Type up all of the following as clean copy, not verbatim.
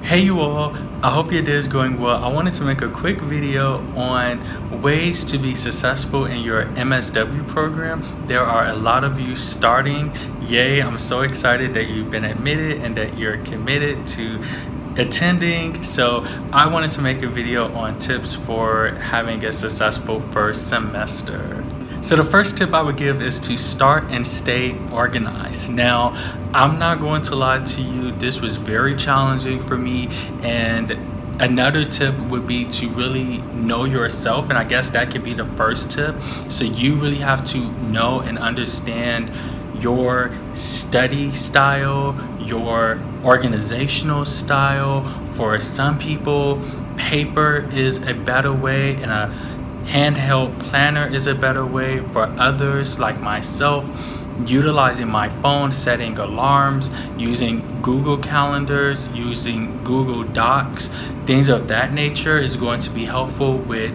Hey you all, I hope your day is going well. I wanted to make a quick video on ways to be successful in your MSW program. There are a lot of you starting. Yay, I'm so excited that you've been admitted and that you're committed to attending. So I wanted to make a video on tips for having a successful first semester. So the first tip I would give is to start and stay organized. Now, I'm not going to lie to you, this was very challenging for me, and another tip would be to really know yourself, and I guess that could be the first tip. So you really have to know and understand your study style, your organizational style. For some people, paper is a better way and a handheld planner is a better way. For others, like myself, utilizing my phone, setting alarms, using Google calendars, using Google Docs, things of that nature is going to be helpful with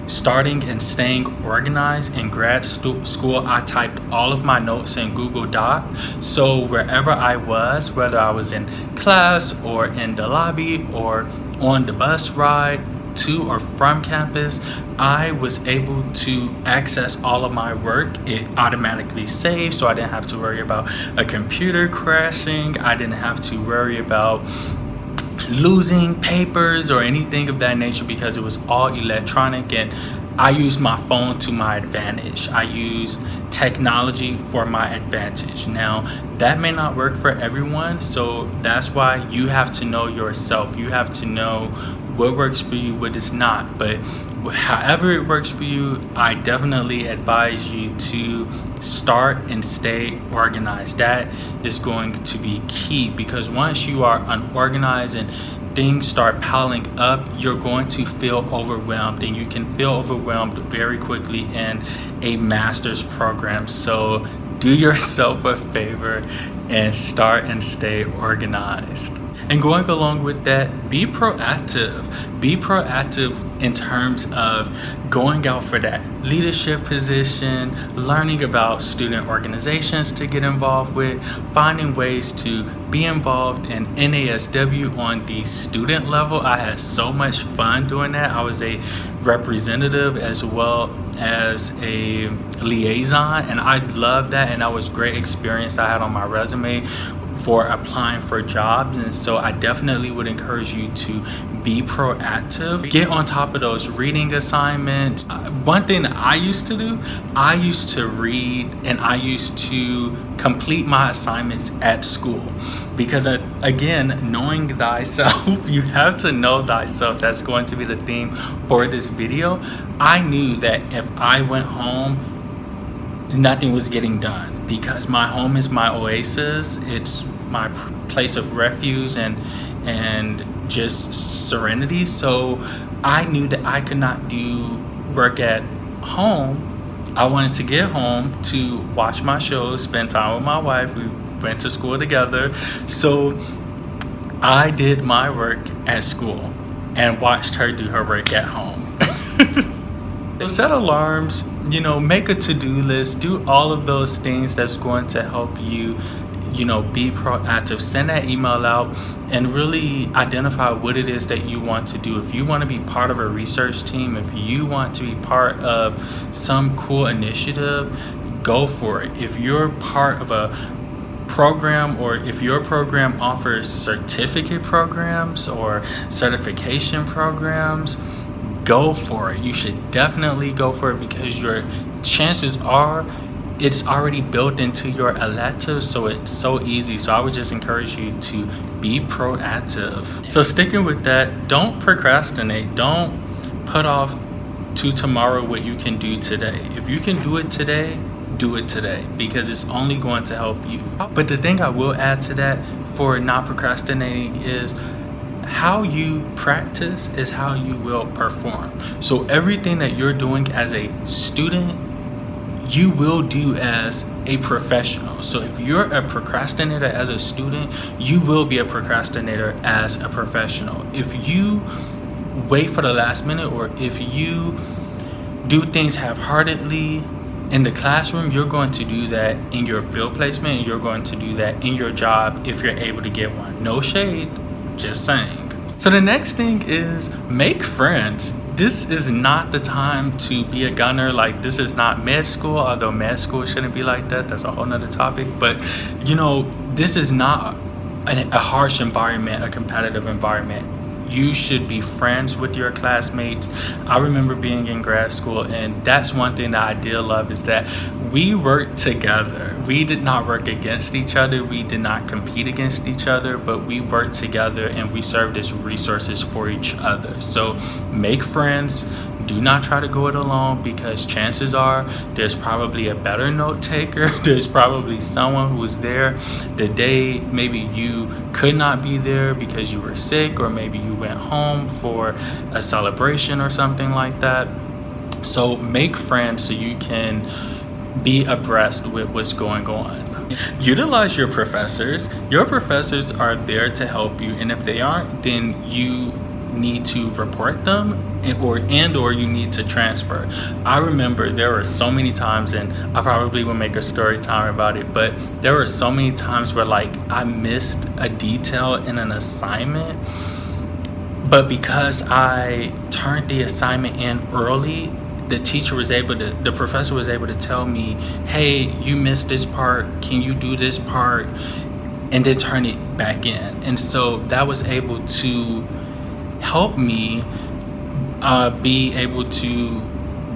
starting and staying organized. In grad school, I typed all of my notes in Google Doc, so wherever I was, whether I was in class or in the lobby or on the bus ride to or from campus, I was able to access all of my work. It automatically saved, so I didn't have to worry about a computer crashing. I didn't have to worry about losing papers or anything of that nature because it was all electronic, and I used my phone to my advantage. I used technology for my advantage. Now, that may not work for everyone, so that's why you have to know yourself. You have to know what works for you, what does not. But however it works for you, I definitely advise you to start and stay organized. That is going to be key, because once you are unorganized and things start piling up, you're going to feel overwhelmed, and you can feel overwhelmed very quickly in a master's program. So do yourself a favor and start and stay organized. And going along with that, be proactive. Be proactive in terms of going out for that leadership position, learning about student organizations to get involved with, finding ways to be involved in NASW on the student level. I had so much fun doing that. I was a representative as well as a liaison, and I loved that, and that was a great experience I had on my resume for applying for jobs. And so I definitely would encourage you to be proactive. Get on top of those reading assignments. One thing that I used to do, I used to read and I used to complete my assignments at school, because again, knowing thyself, you have to know thyself. That's going to be the theme for this video. I knew that if I went home, nothing was getting done, because my home is my oasis. It's my place of refuge and just serenity. So I knew that I could not do work at home. I wanted to get home to watch my shows, spend time with my wife. We went to school together. So I did my work at school and watched her do her work at home. So set alarms, make a to-do list, do all of those things that's going to help you, be proactive. Send that email out and really identify what it is that you want to do. If you want to be part of a research team, if you want to be part of some cool initiative, go for it. If you're part of a program, or if your program offers certificate programs or certification programs, go for it. You should definitely go for it, because your chances are it's already built into your elective, so it's so easy. So I would just encourage you to be proactive. So sticking with that, don't procrastinate. Don't put off to tomorrow what you can do today. If you can do it today, do it today, because it's only going to help you. But the thing I will add to that for not procrastinating is, how you practice is how you will perform. So everything that you're doing as a student, you will do as a professional. So if you're a procrastinator as a student, you will be a procrastinator as a professional. If you wait for the last minute, or if you do things half-heartedly in the classroom, you're going to do that in your field placement, and you're going to do that in your job if you're able to get one. No shade, Just saying. So the next thing is make friends. This is not the time to be a gunner. Like, this is not med school, although med school shouldn't be like that. That's a whole nother topic. But this is not a harsh environment, a competitive environment. You should be friends with your classmates. I remember being in grad school, and that's one thing that I did love, is that we worked together. We did not work against each other. We did not compete against each other, but we worked together and we served as resources for each other. So make friends. Do not try to go it alone, because chances are there's probably a better note taker. There's probably someone who was there the day maybe you could not be there because you were sick, or maybe you went home for a celebration or something like that. So make friends so you can be abreast with what's going on. Utilize your professors. Your professors are there to help you, and if they aren't, then you need to report them, or you need to transfer. I remember there were so many times, and I probably will make a story time about it, but there were so many times where like I missed a detail in an assignment, but because I turned the assignment in early, the professor was able to tell me, hey, you missed this part, can you do this part, and then turn it back in. And so that was able to help me be able to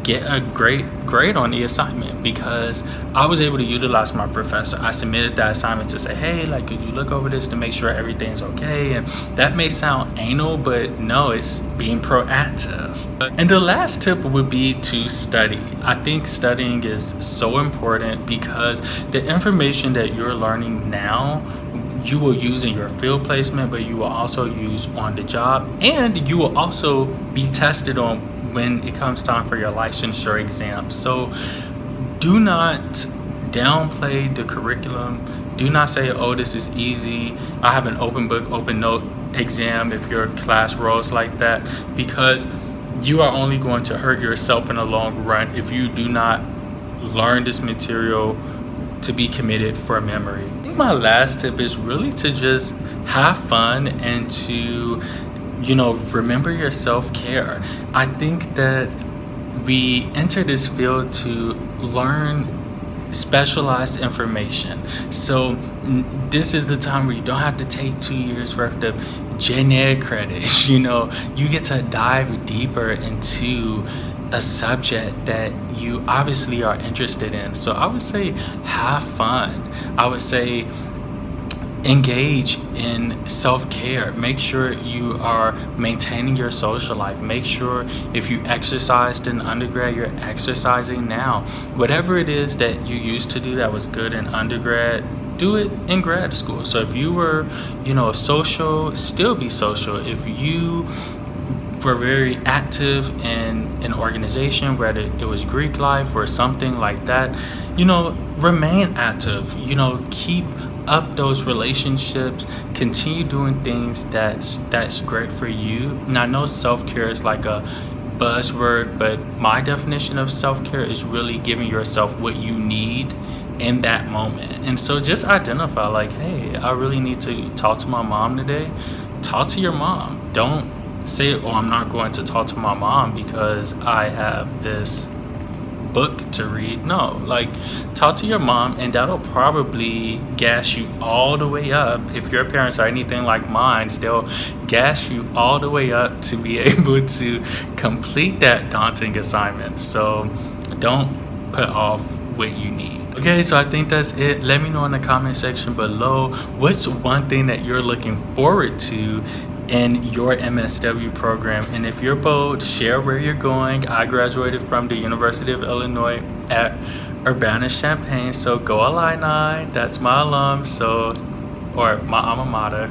get a great grade on the assignment, because I was able to utilize my professor. I submitted that assignment to say, hey, like, could you look over this to make sure everything's okay? And that may sound anal, but no, it's being proactive. And the last tip would be to study. I think studying is so important, because the information that you're learning now, you will use in your field placement, but you will also use on the job, and you will also be tested on when it comes time for your licensure exam. So do not downplay the curriculum. Do not say, oh, this is easy, I have an open book, open note exam if your class rolls like that, because you are only going to hurt yourself in the long run if you do not learn this material to be committed for memory. I think my last tip is really to just have fun and to remember your self-care. I think that we enter this field to learn specialized information. So this is the time where you don't have to take 2 years worth of gen ed credits. You get to dive deeper into a subject that you obviously are interested in. So I would say have fun. I would say engage in self-care. Make sure you are maintaining your social life. Make sure if you exercised in undergrad, you're exercising now. Whatever it is that you used to do that was good in undergrad, do it in grad school. So if you were social, still be social. If you were very active in an organization, whether it was Greek life or something like that, remain active. Keep up those relationships, continue doing things that's great for you. And I know self-care is like a buzzword, but my definition of self-care is really giving yourself what you need in that moment. And so just identify, like, hey, I really need to talk to my mom today. Talk to your mom. Don't say, oh, I'm not going to talk to my mom because I have this book to read. No, like, talk to your mom, and that'll probably gas you all the way up. If your parents are anything like mine, they'll gas you all the way up to be able to complete that daunting assignment. So don't put off what you need. Okay, so I think that's it. Let me know in the comment section below, what's one thing that you're looking forward to in your MSW program. And if you're bold, share where you're going. I graduated from the University of Illinois at Urbana-Champaign, so go Illini. That's my alum, or my alma mater.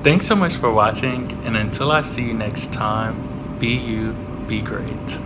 Thanks so much for watching, and until I see you next time, be you, be great.